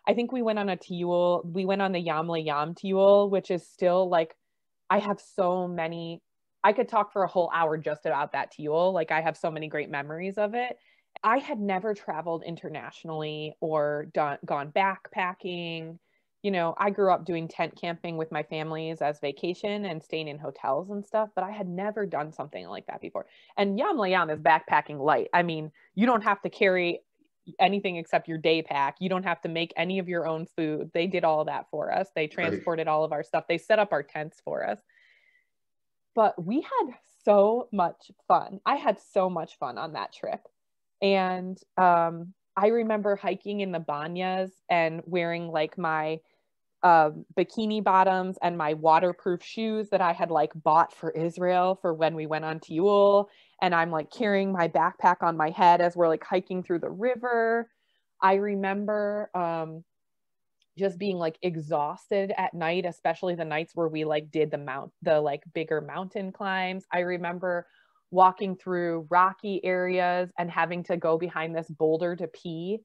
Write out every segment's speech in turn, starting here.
I think we went on a Tiul, we went on the Yamla Yam Tiul, which is still like, I have so many, I could talk for a whole hour just about that Tiul. Like I have so many great memories of it. I had never traveled internationally or gone backpacking. You know, I grew up doing tent camping with my families as vacation and staying in hotels and stuff, but I had never done something like that before. And Yam Yam is backpacking light. I mean, you don't have to carry anything except your day pack. You don't have to make any of your own food. They did all that for us. They transported all of our stuff. They set up our tents for us. But we had so much fun. I had so much fun on that trip. And I remember hiking in the banyas and wearing like my bikini bottoms and my waterproof shoes that I had like bought for Israel for when we went on Tiul. And I'm like carrying my backpack on my head as we're like hiking through the river. I remember just being like exhausted at night, especially the nights where we like did the like bigger mountain climbs. I remember walking through rocky areas and having to go behind this boulder to pee.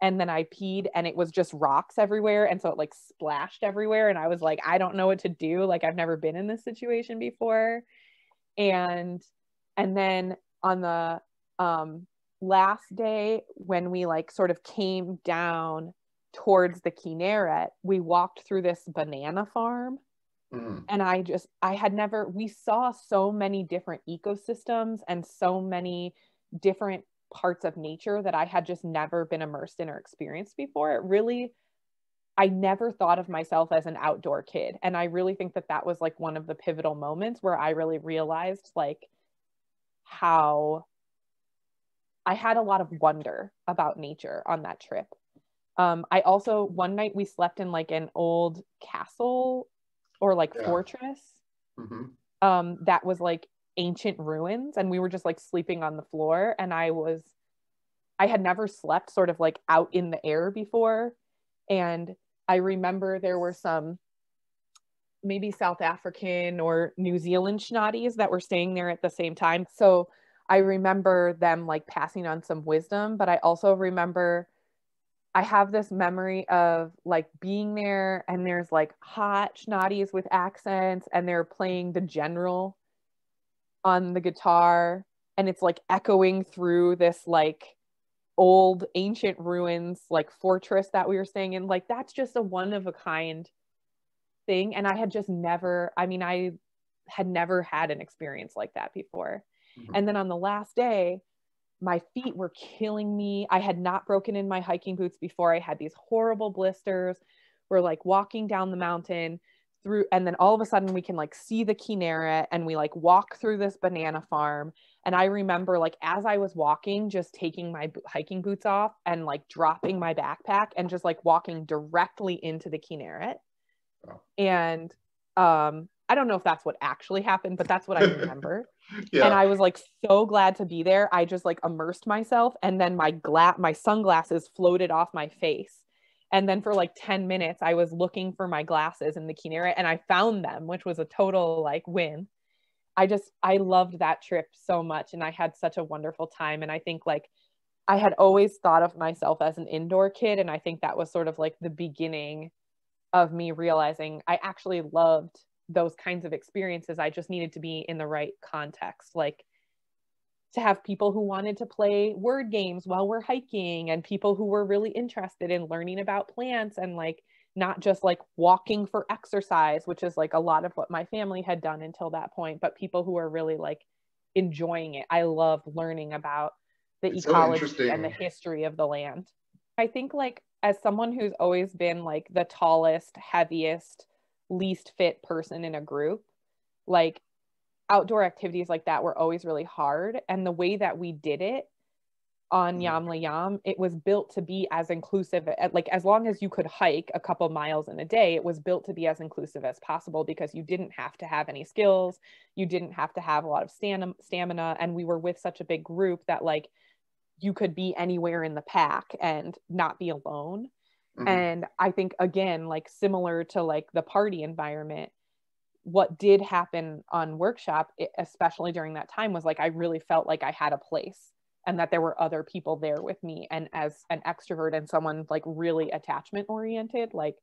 And then I peed and it was just rocks everywhere. And so it like splashed everywhere. And I was like, I don't know what to do. Like I've never been in this situation before. And then on the last day when we like sort of came down towards the Kinneret, we walked through this banana farm. And we saw so many different ecosystems and so many different parts of nature that I had just never been immersed in or experienced before. I never thought of myself as an outdoor kid. And I really think that was like one of the pivotal moments where I really realized like how I had a lot of wonder about nature on that trip. I also, one night we slept in like an old castle or like fortress that was like ancient ruins, and we were just like sleeping on the floor. And I had never slept sort of like out in the air before. And I remember there were some maybe South African or New Zealand schnotties that were staying there at the same time. So I remember them like passing on some wisdom, but I also remember I have this memory of like being there and there's like hot schnotties with accents and they're playing the general on the guitar and it's like echoing through this like old ancient ruins like fortress that we were staying in. Like that's just a one of a kind thing. And I had never had an experience like that before. And then on the last day, my feet were killing me. I had not broken in my hiking boots before. I had these horrible blisters. We're like walking down the mountain through, and then all of a sudden we can like see the Kinneret and we like walk through this banana farm. And I remember like as I was walking, just taking my hiking boots off and like dropping my backpack and just like walking directly into the Kinneret. Oh. And I don't know if that's what actually happened, but that's what I remember. And I was like so glad to be there. I just like immersed myself, and then my sunglasses floated off my face. And then for like 10 minutes, I was looking for my glasses in the Kinneret and I found them, which was a total like win. I loved that trip so much and I had such a wonderful time. And I think like I had always thought of myself as an indoor kid. And I think that was sort of like the beginning of me realizing I actually loved those kinds of experiences. I just needed to be in the right context, like to have people who wanted to play word games while we're hiking and people who were really interested in learning about plants and like not just like walking for exercise, which is like a lot of what my family had done until that point, but people who are really like enjoying it. I love learning about the ecology and the history of the land. I think like as someone who's always been like the tallest, heaviest, least fit person in a group, like outdoor activities like that were always really hard. And the way that we did it on Yamla Yam, it was built to be as inclusive, like as long as you could hike a couple miles in a day, it was built to be as inclusive as possible because you didn't have to have any skills. You didn't have to have a lot of stamina. And we were with such a big group that like you could be anywhere in the pack and not be alone. And I think, again, like similar to like the party environment, what did happen on workshop, especially during that time, was like I really felt like I had a place and that there were other people there with me. And as an extrovert and someone like really attachment oriented, like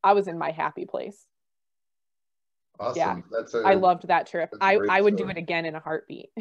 I was in my happy place. Awesome. Yeah. I loved that trip. That's a great I would do story. it again in a heartbeat.